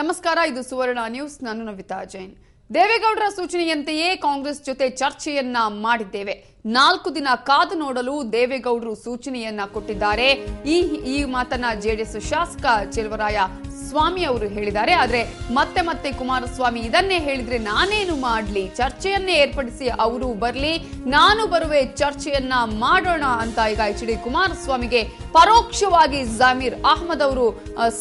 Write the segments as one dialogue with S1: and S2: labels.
S1: ನಮಸ್ಕಾರ, ಇದು ಸುವರ್ಣ ನ್ಯೂಸ್. ನಾನು ನವಿತಾ ಜೈನ್. ದೇವೇಗೌಡರ ಸೂಚನೆಯಂತೆಯೇ ಕಾಂಗ್ರೆಸ್ ಜೊತೆ ಚರ್ಚೆಯನ್ನ ಮಾಡಿದ್ದೇವೆ. 4 ದಿನ ಕಾದು ನೋಡಲು ದೇವೇಗೌಡರು ಸೂಚನೆಯನ್ನ ಕೊಟ್ಟಿದ್ದಾರೆ. ಈ ಮಾತನ್ನ ಜೆಡಿಎಸ್ ಶಾಸಕ ಚೆಲುವರಾಯ ಸ್ವಾಮಿ ಅವರು ಹೇಳಿದ್ದಾರೆ. ಆದ್ರೆ ಮತ್ತೆ ಕುಮಾರಸ್ವಾಮಿ ಇದನ್ನೇ ಹೇಳಿದ್ರೆ ನಾನೇನು ಮಾಡ್ಲಿ, ಚರ್ಚೆಯನ್ನೇ ಏರ್ಪಡಿಸಿ ಅವರು ಬರ್ಲಿ, ನಾನು ಬರುವೆ, ಚರ್ಚೆಯನ್ನ ಮಾಡೋಣ ಅಂತ ಈಗ ಎಚ್.ಡಿ. ಕುಮಾರಸ್ವಾಮಿಗೆ ಪರೋಕ್ಷವಾಗಿ ಜಮೀರ್ ಅಹ್ಮದ್ ಅವರು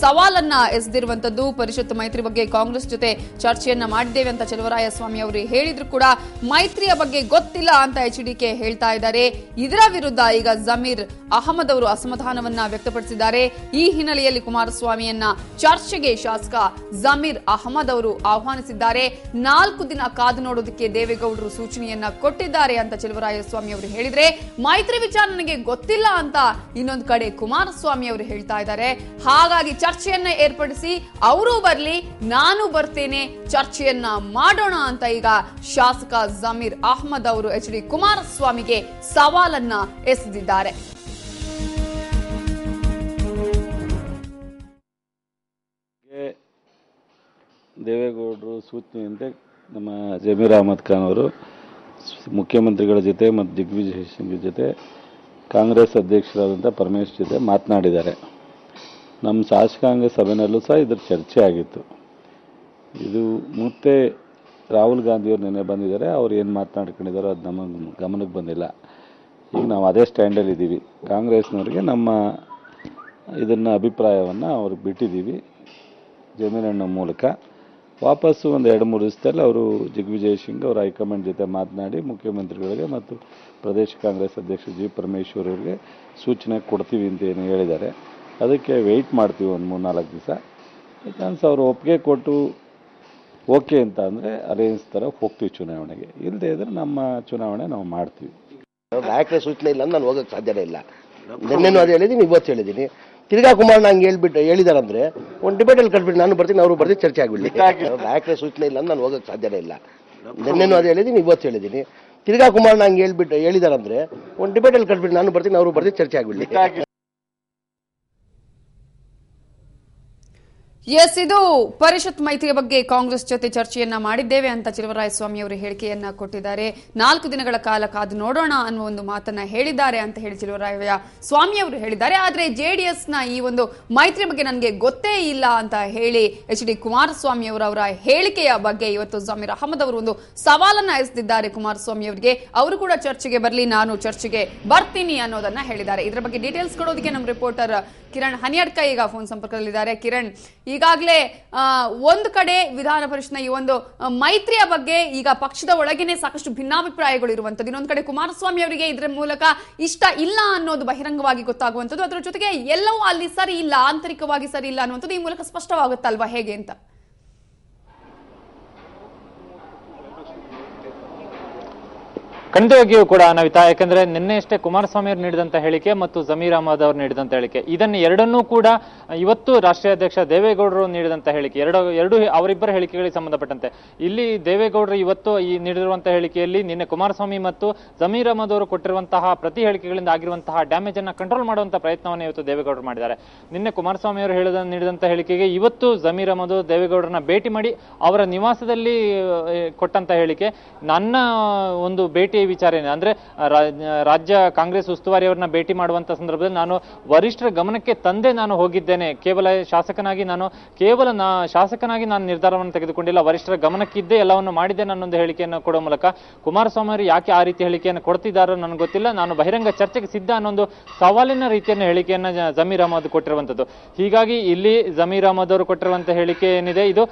S1: ಸವಾಲನ್ನ ಎಸೆದಿರುವಂತದ್ದು. ಪರಿಷತ್ ಮೈತ್ರಿ ಬಗ್ಗೆ ಕಾಂಗ್ರೆಸ್ ಜೊತೆ ಚರ್ಚೆಯನ್ನ ಮಾಡಿದ್ದೇವೆ ಅಂತ ಚೆಲುವರಾಯ ಸ್ವಾಮಿ ಅವರು ಹೇಳಿದ್ರು ಕೂಡ ಮೈತ್ರಿಯ ಬಗ್ಗೆ ಗೊತ್ತಿಲ್ಲ ಅಂತ ಎಚ್.ಡಿ.ಕೆ ಹೇಳ್ತಾ ಇದ್ದಾರೆ. ಇದರ ವಿರುದ್ಧ ಈಗ ಜಮೀರ್ ಅಹ್ಮದ್ ಅವರು ಅಸಮಾಧಾನವನ್ನ ವ್ಯಕ್ತಪಡಿಸಿದ್ದಾರೆ. ಈ ಹಿನ್ನೆಲೆಯಲ್ಲಿ ಕುಮಾರಸ್ವಾಮಿಯನ್ನ ಚರ್ಚೆಗೆ ಶಾಸಕ ಜಮೀರ್ ಅಹ್ಮದ್ ಅವರು ಆಹ್ವಾನಿಸಿದ್ದಾರೆ. 4 ದಿನ ಕಾದು ನೋಡೋದಕ್ಕೆ ದೇವೇಗೌಡರು ಸೂಚನೆಯನ್ನ ಕೊಟ್ಟಿದ್ದಾರೆ ಅಂತ ಚೆಲುವರಾಯಸ್ವಾಮಿ ಅವರು ಹೇಳಿದ್ರೆ, ಮೈತ್ರಿ ವಿಚಾರ ನನಗೆ ಗೊತ್ತಿಲ್ಲ ಅಂತ ಇನ್ನೊಂದು ಕಡೆ ಕುಮಾರಸ್ವಾಮಿ ಅವರು ಹೇಳ್ತಾ ಇದ್ದಾರೆ. ಹಾಗಾಗಿ ಚರ್ಚೆಯನ್ನ ಏರ್ಪಡಿಸಿ ಅವರು ಬರ್ಲಿ, ನಾನು ಬರ್ತೇನೆ, ಚರ್ಚೆಯನ್ನ ಮಾಡೋಣ ಅಂತ ಈಗ ಶಾಸಕ ಜಮೀರ್ ಅಹ್ಮದ್ ಅವರು ಎಚ್.ಡಿ. ಕುಮಾರಸ್ವಾಮಿಗೆ ಸವಾಲನ್ನ ಎಸೆದಿದ್ದಾರೆ.
S2: ದೇವೇಗೌಡರು ಸೂಚನೆಯಂತೆ ನಮ್ಮ ಜಮೀರ್ ಅಹ್ಮದ್ ಖಾನ್ ಅವರು ಮುಖ್ಯಮಂತ್ರಿಗಳ ಜೊತೆ ಮತ್ತು ದಿಗ್ವಿಜಯ್ ಸಿಂಗ್ ಜೊತೆ ಕಾಂಗ್ರೆಸ್ ಅಧ್ಯಕ್ಷರಾದಂಥ ಪರಮೇಶ್ ಜೊತೆ ಮಾತನಾಡಿದ್ದಾರೆ. ನಮ್ಮ ಶಾಸಕಾಂಗ ಸಭೆಯಲ್ಲೂ ಸಹ ಇದ್ರ ಚರ್ಚೆ ಆಗಿತ್ತು. ಇದು ಮತ್ತೆ ರಾಹುಲ್ ಗಾಂಧಿಯವರು ನೆನೆ ಬಂದಿದ್ದಾರೆ. ಅವ್ರು ಏನು ಮಾತನಾಡ್ಕೊಂಡಿದ್ದಾರೋ ಅದು ನಮಗೆ ಗಮನಕ್ಕೆ ಬಂದಿಲ್ಲ. ಈಗ ನಾವು ಅದೇ ಸ್ಟ್ಯಾಂಡಲ್ಲಿ ಇದ್ದೀವಿ. ಕಾಂಗ್ರೆಸ್ನವ್ರಿಗೆ ನಮ್ಮ ಇದನ್ನು ಅಭಿಪ್ರಾಯವನ್ನು ಅವ್ರಿಗೆ ಬಿಟ್ಟಿದ್ದೀವಿ. ಜಮೀರಣ್ಣ ಮೂಲಕ ವಾಪಸ್ಸು ಒಂದು 2-3 ದಿವಸದಲ್ಲಿ ಅವರು ದಿಗ್ವಿಜಯ್ ಸಿಂಗ್ ಅವರ ಹೈಕಮಾಂಡ್ ಜೊತೆ ಮಾತನಾಡಿ ಮುಖ್ಯಮಂತ್ರಿಗಳಿಗೆ ಮತ್ತು ಪ್ರದೇಶ ಕಾಂಗ್ರೆಸ್ ಅಧ್ಯಕ್ಷ ಜಿ ಪರಮೇಶ್ವರ್ ಅವರಿಗೆ ಸೂಚನೆ ಕೊಡ್ತೀವಿ ಅಂತ ಏನು ಹೇಳಿದ್ದಾರೆ. ಅದಕ್ಕೆ ವೆಯ್ಟ್ ಮಾಡ್ತೀವಿ ಒಂದು 3-4 ದಿವಸ. ಚಾನ್ಸ್ ಅವರು ಒಪ್ಪಿಗೆ ಕೊಟ್ಟು ಓಕೆ ಅಂತ ಅಂದರೆ ಅರೇಂಜ್ ಥರ ಹೋಗ್ತೀವಿ ಚುನಾವಣೆಗೆ. ಇಲ್ಲದೇ ಇದ್ರೆ ನಮ್ಮ ಚುನಾವಣೆ ನಾವು ಮಾಡ್ತೀವಿ.
S3: ನಾಯಕರ ಸೂಚನೆ ಇಲ್ಲ ನಾನು ಹೋಗಕ್ಕೆ ಸಾಧ್ಯನೇ ಇಲ್ಲ. ನಿನ್ನೆನೂ ಅದು ಹೇಳಿದ್ದೀನಿ, ಇವತ್ತು ಹೇಳಿದ್ದೀನಿ. ತಿರ್ಗಾ ಕುಮಾರ್ ನಂಗೆ ಹೇಳಿದಾರಂದ್ರೆ ಒಂದು ಡಿಬೇಟಲ್ಲಿ ಕಟ್ಬಿಟ್ಟು ನಾನು ಬರ್ತೀನಿ, ಅವರು ಬರ್ತೀನಿ, ಚರ್ಚೆ ಆಗ್ಬಿಡ್ಲಿ. ನಾಯಕರ ಸೂಚನೆ ಇಲ್ಲ ನಾನು ಹೋಗಕ್ಕೆ ಸಾಧ್ಯನೇ ಇಲ್ಲ. ನಿನ್ನೆನೂ ಅದು ಹೇಳಿದ್ದೀನಿ, ಇವತ್ತು ಹೇಳಿದ್ದೀನಿ. ತಿರ್ಗಾ ಕುಮಾರ್ ನಂಗೆ ಹೇಳಿದಾರಂದ್ರೆ ಒಂದು ಡಿಬೇಟಲ್ಲಿ ಕಟ್ಬಿಟ್ಟು ನಾನು ಬರ್ತೀನಿ, ಅವರು ಬರ್ತೀನಿ, ಚರ್ಚೆ ಆಗ್ಬಿಡ್ಲಿ.
S1: ಎಸ್, ಇದು ಪರಿಷತ್ ಮೈತ್ರಿಯ ಬಗ್ಗೆ ಕಾಂಗ್ರೆಸ್ ಜೊತೆ ಚರ್ಚೆಯನ್ನ ಮಾಡಿದ್ದೇವೆ ಅಂತ ಚೆಲುವರಾಯಸ್ವಾಮಿ ಅವರು ಹೇಳಿಕೆಯನ್ನ ಕೊಟ್ಟಿದ್ದಾರೆ. 4 ದಿನಗಳ ಕಾಲ ಕಾದು ನೋಡೋಣ ಅನ್ನುವ ಒಂದು ಮಾತನ್ನ ಹೇಳಿದ್ದಾರೆ ಅಂತ ಹೇಳಿ ಚೆಲುವರಾಯ ಸ್ವಾಮಿ ಅವರು ಹೇಳಿದ್ದಾರೆ. ಆದ್ರೆ ಜೆಡಿಎಸ್ ನ ಈ ಒಂದು ಮೈತ್ರಿ ಬಗ್ಗೆ ನನಗೆ ಗೊತ್ತೇ ಇಲ್ಲ ಅಂತ ಹೇಳಿ ಎಚ್.ಡಿ. ಕುಮಾರಸ್ವಾಮಿ ಅವರ ಹೇಳಿಕೆಯ ಬಗ್ಗೆ ಇವತ್ತು ಜಮೀರ್ ಅಹ್ಮದ್ ಅವರು ಒಂದು ಸವಾಲನ್ನ ಎಸೆದಿದ್ದಾರೆ ಕುಮಾರಸ್ವಾಮಿ ಅವರಿಗೆ. ಅವರು ಕೂಡ ಚರ್ಚೆಗೆ ಬರಲಿ, ನಾನು ಚರ್ಚೆಗೆ ಬರ್ತೀನಿ ಅನ್ನೋದನ್ನ ಹೇಳಿದ್ದಾರೆ. ಇದರ ಬಗ್ಗೆ ಡೀಟೇಲ್ಸ್ ಕೊಡೋದಕ್ಕೆ ನಮ್ಮ ರಿಪೋರ್ಟರ್ ಕಿರಣ್ ಹನಿಯಡ್ಕ ಈಗ ಫೋನ್ ಸಂಪರ್ಕದಲ್ಲಿದ್ದಾರೆ. ಕಿರಣ್, ಈಗಾಗಲೇ ಒಂದು ಕಡೆ ವಿಧಾನ ಪರಿಷತ್ನ ಈ ಒಂದು ಮೈತ್ರಿಯ ಬಗ್ಗೆ ಈಗ ಪಕ್ಷದ ಒಳಗೇನೆ ಸಾಕಷ್ಟು ಭಿನ್ನಾಭಿಪ್ರಾಯಗಳು ಇರುವಂತದ್ದು, ಇನ್ನೊಂದು ಕಡೆ ಕುಮಾರಸ್ವಾಮಿ ಅವರಿಗೆ ಇದರ ಮೂಲಕ ಇಷ್ಟ ಇಲ್ಲ ಅನ್ನೋದು ಬಹಿರಂಗವಾಗಿ ಗೊತ್ತಾಗುವಂಥದ್ದು, ಅದರ ಜೊತೆಗೆ ಎಲ್ಲವೂ ಅಲ್ಲಿ ಸರಿ ಇಲ್ಲ, ಆಂತರಿಕವಾಗಿ ಸರಿ ಇಲ್ಲ ಅನ್ನುವಂಥದ್ದು ಈ ಮೂಲಕ ಸ್ಪಷ್ಟವಾಗುತ್ತಲ್ವಾ, ಹೇಗೆ ಅಂತ?
S4: ಖಂಡಿತವಾಗಿಯೂ ಕೂಡ ನವಿತಾ, ಯಾಕಂದ್ರೆ ನಿನ್ನೆಯಷ್ಟೇ ಕುಮಾರಸ್ವಾಮಿ ಅವರು ನೀಡಿದಂತ ಹೇಳಿಕೆ ಮತ್ತು ಜಮೀರ್ ಅಹ್ಮದ್ ಅವರು ನೀಡಿದಂತ ಹೇಳಿಕೆ, ಇದನ್ನು ಎರಡನ್ನೂ ಕೂಡ ಇವತ್ತು ರಾಷ್ಟ್ರೀಯ ಅಧ್ಯಕ್ಷ ದೇವೇಗೌಡರು ನೀಡಿದಂತ ಹೇಳಿಕೆ, ಎರಡು ಅವರಿಬ್ಬರ ಹೇಳಿಕೆಗಳಿಗೆ ಸಂಬಂಧಪಟ್ಟಂತೆ ಇಲ್ಲಿ ದೇವೇಗೌಡರು ಇವತ್ತು ಈ ನೀಡಿರುವಂತಹ ಹೇಳಿಕೆಯಲ್ಲಿ ನಿನ್ನೆ ಕುಮಾರಸ್ವಾಮಿ ಮತ್ತು ಜಮೀರ್ ಅಹ್ಮದ್ ಅವರು ಕೊಟ್ಟಿರುವಂತಹ ಪ್ರತಿ ಹೇಳಿಕೆಗಳಿಂದ ಆಗಿರುವಂತಹ ಡ್ಯಾಮೇಜ್ ಅನ್ನ ಕಂಟ್ರೋಲ್ ಮಾಡುವಂತಹ ಪ್ರಯತ್ನವನ್ನು ಇವತ್ತು ದೇವೇಗೌಡರು ಮಾಡಿದ್ದಾರೆ. ನಿನ್ನೆ ಕುಮಾರಸ್ವಾಮಿ ಅವರು ನೀಡಿದಂತ ಹೇಳಿಕೆಗೆ ಇವತ್ತು ಜಮೀರ್ ಅಹ್ಮದ್ ದೇವೇಗೌಡರನ್ನ ಭೇಟಿ ಮಾಡಿ ಅವರ ನಿವಾಸದಲ್ಲಿ ಕೊಟ್ಟಂತ ಹೇಳಿಕೆ, ನನ್ನ ಒಂದು ಭೇಟಿ ವಿಚಾರ ಏನು ಅಂದ್ರೆ ರಾಜ್ಯ ಕಾಂಗ್ರೆಸ್ ಉಸ್ತುವಾರಿ ಅವರನ್ನ ಭೇಟಿ ಮಾಡುವಂತ ಸಂದರ್ಭದಲ್ಲಿ ನಾನು ವರಿಷ್ಠರ ಗಮನಕ್ಕೆ ತಂದೆ ನಾನು ಹೋಗಿದ್ದೇನೆ, ಕೇವಲ ಶಾಸಕನಾಗಿ ನಾನು ನಿರ್ಧಾರವನ್ನು ತೆಗೆದುಕೊಂಡಿಲ್ಲ, ವರಿಷ್ಠರ ಗಮನಕ್ಕಿದ್ದೇ ಎಲ್ಲವನ್ನು ಮಾಡಿದ್ದೇನೆ ಅನ್ನೊಂದು ಹೇಳಿಕೆಯನ್ನು ಕೊಡುವ ಮೂಲಕ ಕುಮಾರಸ್ವಾಮಿ ಅವರು ಯಾಕೆ ಆ ರೀತಿ ಹೇಳಿಕೆಯನ್ನು ಕೊಡ್ತಿದ್ದಾರೋ ನನಗೆ ಗೊತ್ತಿಲ್ಲ, ನಾನು ಬಹಿರಂಗ ಚರ್ಚೆಗೆ ಸಿದ್ಧ ಅನ್ನೊಂದು ಸವಾಲಿನ ರೀತಿಯನ್ನು ಹೇಳಿಕೆಯನ್ನು ಜಮೀರ್ ಅಹ್ಮದ್ ಕೊಟ್ಟಿರುವಂತದ್ದು. ಹೀಗಾಗಿ ಇಲ್ಲಿ ಜಮೀರ್ ಅಹ್ಮದ್ ಅವರು ಕೊಟ್ಟಿರುವಂತಹ ಹೇಳಿಕೆ ಏನಿದೆ, ಇದು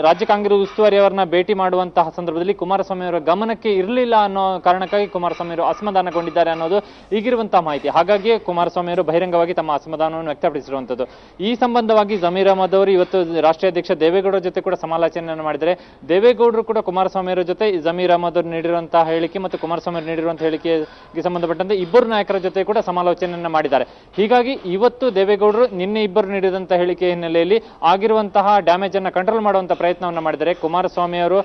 S4: ರಾಜ್ಯ ಕಾಂಗ್ರೆಸ್ ಉಸ್ತುವಾರಿ ಅವರನ್ನ ಭೇಟಿ ಮಾಡುವಂತಹ ಸಂದರ್ಭದಲ್ಲಿ ಕುಮಾರಸ್ವಾಮಿ ಅವರ ಗಮನಕ್ಕೆ ಇರಲಿಲ್ಲ ಅನ್ನೋ ಕಾರಣಕ್ಕಾಗಿ ಕುಮಾರಸ್ವಾಮಿ ಅವರು ಅಸಮಾಧಾನಗೊಂಡಿದ್ದಾರೆ ಅನ್ನೋದು ಈಗಿರುವಂತಹ ಮಾಹಿತಿ. ಹಾಗಾಗಿ ಕುಮಾರಸ್ವಾಮಿ ಅವರು ಬಹಿರಂಗವಾಗಿ ತಮ್ಮ ಅಸಮಾಧಾನವನ್ನು ವ್ಯಕ್ತಪಡಿಸಿರುವಂತದ್ದು. ಈ ಸಂಬಂಧವಾಗಿ ಜಮೀರ್ ಅಹ್ಮದ್ ಅವರು ಇವತ್ತು ರಾಷ್ಟ್ರೀಯ ಅಧ್ಯಕ್ಷ ದೇವೇಗೌಡರ ಜೊತೆ ಕೂಡ ಸಮಾಲೋಚನೆಯನ್ನು ಮಾಡಿದರೆ, ದೇವೇಗೌಡರು ಕೂಡ ಕುಮಾರಸ್ವಾಮಿ ಅವರ ಜೊತೆ ಜಮೀರ್ ಅಹ್ಮದ್ ಅವರು ನೀಡಿರುವಂತಹ ಹೇಳಿಕೆ ಮತ್ತು ಕುಮಾರಸ್ವಾಮಿ ಅವರು ನೀಡಿರುವಂತಹ ಹೇಳಿಕೆಗೆ ಸಂಬಂಧಪಟ್ಟಂತೆ ಇಬ್ಬರು ನಾಯಕರ ಜೊತೆ ಕೂಡ ಸಮಾಲೋಚನೆಯನ್ನು ಮಾಡಿದ್ದಾರೆ. ಹೀಗಾಗಿ ಇವತ್ತು ದೇವೇಗೌಡರು ನಿನ್ನೆ ಇಬ್ಬರು ನೀಡಿದಂತಹ ಹೇಳಿಕೆ ಹಿನ್ನೆಲೆಯಲ್ಲಿ ಆಗಿರುವಂತಹ ಡ್ಯಾಮೇಜ್ ಅನ್ನು ಕಂಟ್ರೋಲ್ ಮಾಡುವಂತಹ ಪ್ರಯತ್ನವನ್ನು ಮಾಡಿದ್ದಾರೆ. ಕುಮಾರಸ್ವಾಮಿ ಅವರು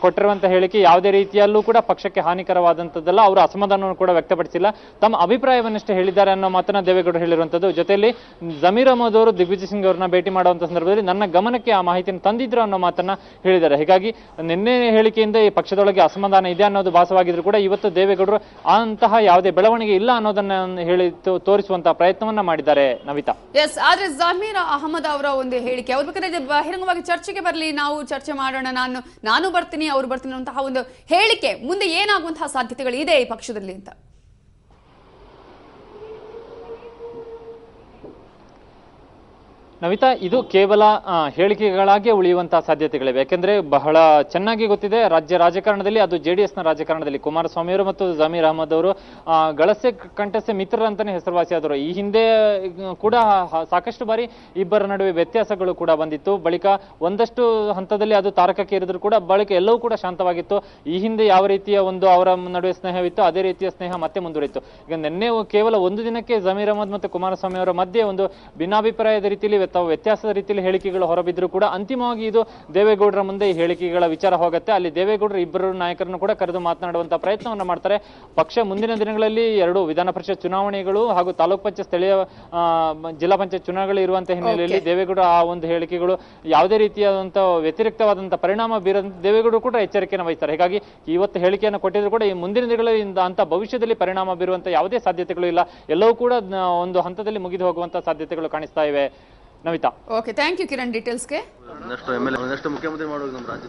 S4: ಕೊಟ್ಟಿರುವಂತಹ ಹೇಳಿಕೆ ಯಾವುದೇ ರೀತಿಯಲ್ಲೂ ಕೂಡ ಪಕ್ಷಕ್ಕೆ ಹಾನಿಕರವಾದಂಥದ್ದಲ್ಲ. ಅವರು ಅಸಮಾಧಾನವನ್ನು ಕೂಡ ವ್ಯಕ್ತಪಡಿಸಿಲ್ಲ, ತಮ್ಮ ಅಭಿಪ್ರಾಯವನ್ನಷ್ಟೇ ಹೇಳಿದ್ದಾರೆ ಅನ್ನೋ ಮಾತನ್ನ ದೇವೇಗೌಡರು ಹೇಳಿರುವಂಥದ್ದು. ಜೊತೆಯಲ್ಲಿ ಜಮೀರ್ ಅಹಮದ್ ಅವರು ದಿಗ್ವಿಜಯ್ ಸಿಂಗ್ ಅವರನ್ನ ಭೇಟಿ ಮಾಡುವಂತ ಸಂದರ್ಭದಲ್ಲಿ ನನ್ನ ಗಮನಕ್ಕೆ ಆ ಮಾಹಿತಿಯನ್ನು ತಂದಿದ್ರು ಅನ್ನೋ ಮಾತನ್ನ ಹೇಳಿದ್ದಾರೆ. ಹೀಗಾಗಿ ನಿನ್ನೆ ಹೇಳಿಕೆಯಿಂದ ಈ ಪಕ್ಷದೊಳಗೆ ಅಸಮಾಧಾನ ಇದೆ ಅನ್ನೋದು ಭಾಸವಾಗಿದ್ರು ಕೂಡ ಇವತ್ತು ದೇವೇಗೌಡರು ಅಂತಹ ಯಾವುದೇ ಬೆಳವಣಿಗೆ ಇಲ್ಲ ಅನ್ನೋದನ್ನ ಹೇಳಿ ತೋರಿಸುವಂತಹ ಪ್ರಯತ್ನವನ್ನ ಮಾಡಿದ್ದಾರೆ. ನವಿತಾ,
S1: ಎಸ್, ಆದ್ರೆ ಜಮೀರ್ ಅಹಮದ್ ಅವರ ಒಂದು ಹೇಳಿಕೆ, ಅವ್ರ ಬೇಕಾದ್ರೆ ಬಹಿರಂಗವಾಗಿ ಚರ್ಚೆಗೆ ಬರಲಿ, ನಾವು ಚರ್ಚೆ ಮಾಡೋಣ, ನಾನು ಬರ್ತೀನಿ, ಅವ್ರು ಬರ್ತೀನಿ ಅನ್ನುವಂತಹ ಒಂದು ಹೇಳಿಕೆ ಮುಂದೆ ಏನಾಗುವಂತಹ ಸಾಧ್ಯತೆಗಳು ಇದೆ ಈ ಪಕ್ಷದಲ್ಲಿ ಅಂತ?
S4: ನವಿತಾ, ಇದು ಕೇವಲ ಹೇಳಿಕೆಗಳಾಗಿ ಉಳಿಯುವಂತಹ ಸಾಧ್ಯತೆಗಳಿವೆ. ಯಾಕೆಂದ್ರೆ ಬಹಳ ಚೆನ್ನಾಗಿ ಗೊತ್ತಿದೆ, ರಾಜ್ಯ ರಾಜಕಾರಣದಲ್ಲಿ, ಅದು JDS ನ ರಾಜಕಾರಣದಲ್ಲಿ ಕುಮಾರಸ್ವಾಮಿ ಅವರು ಮತ್ತು ಜಮೀರ್ ಅಹಮದ್ ಅವರು ಗಳಸೆ ಕಂಠಸೆ ಮಿತ್ರರಂತಾನೆ ಹೆಸರುವಾಸಿಯಾದರು. ಈ ಹಿಂದೆ ಕೂಡ ಸಾಕಷ್ಟು ಬಾರಿ ಇಬ್ಬರ ನಡುವೆ ವ್ಯತ್ಯಾಸಗಳು ಕೂಡ ಬಂದಿತ್ತು. ಬಳಿಕ ಒಂದಷ್ಟು ಹಂತದಲ್ಲಿ ಅದು ತಾರಕಕ್ಕೆ ಇರಿದ್ರು ಕೂಡ ಬಳಿಕ ಎಲ್ಲವೂ ಕೂಡ ಶಾಂತವಾಗಿತ್ತು. ಈ ಹಿಂದೆ ಯಾವ ರೀತಿಯ ಒಂದು ಅವರ ನಡುವೆ ಸ್ನೇಹವಿತ್ತು ಅದೇ ರೀತಿಯ ಸ್ನೇಹ ಮತ್ತೆ ಮುಂದುವರಿತು. ಈಗ ನಿನ್ನೆ ಕೇವಲ ಒಂದು ದಿನಕ್ಕೆ ಜಮೀರ್ ಅಹಮದ್ ಮತ್ತು ಕುಮಾರಸ್ವಾಮಿ ಅವರ ಮಧ್ಯೆ ಒಂದು ಭಿನ್ನಾಭಿಪ್ರಾಯದ ರೀತಿಯಲ್ಲಿ ವ್ಯತ್ಯಾಸದ ರೀತಿಯಲ್ಲಿ ಹೇಳಿಕೆಗಳು ಹೊರಬಿದ್ರು ಕೂಡ ಅಂತಿಮವಾಗಿ ಇದು ದೇವೇಗೌಡರ ಮುಂದೆ ಈ ಹೇಳಿಕೆಗಳ ವಿಚಾರ ಹೋಗುತ್ತೆ. ಅಲ್ಲಿ ದೇವೇಗೌಡರು ಇಬ್ಬರು ನಾಯಕರನ್ನು ಕೂಡ ಕರೆದು ಮಾತನಾಡುವಂತಹ ಪ್ರಯತ್ನವನ್ನ ಮಾಡ್ತಾರೆ. ಪಕ್ಷ ಮುಂದಿನ ದಿನಗಳಲ್ಲಿ 2 ವಿಧಾನ ಪರಿಷತ್ ಚುನಾವಣೆಗಳು ಹಾಗೂ ತಾಲೂಕು ಪಂಚಾಯತ್ ಸ್ಥಳೀಯ ಜಿಲ್ಲಾ ಪಂಚಾಯತ್ ಚುನಾವಣೆಗಳು ಇರುವಂತಹ ಹಿನ್ನೆಲೆಯಲ್ಲಿ ದೇವೇಗೌಡರ ಆ ಒಂದು ಹೇಳಿಕೆಗಳು ಯಾವುದೇ ರೀತಿಯಾದಂತಹ ವ್ಯತಿರಿಕ್ತವಾದಂತಹ ಪರಿಣಾಮ ಬೀರದಂತೆ ದೇವೇಗೌಡರು ಕೂಡ ಎಚ್ಚರಿಕೆಯನ್ನು ವಹಿಸ್ತಾರೆ. ಹೀಗಾಗಿ ಇವತ್ತು ಹೇಳಿಕೆಯನ್ನು ಕೊಟ್ಟಿದ್ರು ಕೂಡ ಈ ಮುಂದಿನ ದಿನಗಳಲ್ಲಿ ಅಂತ ಭವಿಷ್ಯದಲ್ಲಿ ಪರಿಣಾಮ ಬೀರುವಂತಹ ಯಾವುದೇ ಸಾಧ್ಯತೆಗಳು ಇಲ್ಲ. ಎಲ್ಲವೂ ಕೂಡ ಒಂದು ಹಂತದಲ್ಲಿ ಮುಗಿದು ಹೋಗುವಂತಹ ಸಾಧ್ಯತೆಗಳು ಕಾಣಿಸ್ತಾ ಇವೆ. Navitha,
S1: okay, thank you Kiran ಡೀಟೇಲ್ಸ್ಗೆ.
S3: ಮುಖ್ಯಮಂತ್ರಿ ಮಾಡುವಾಗ ನಮ್ಮ ರಾಜ್ಯ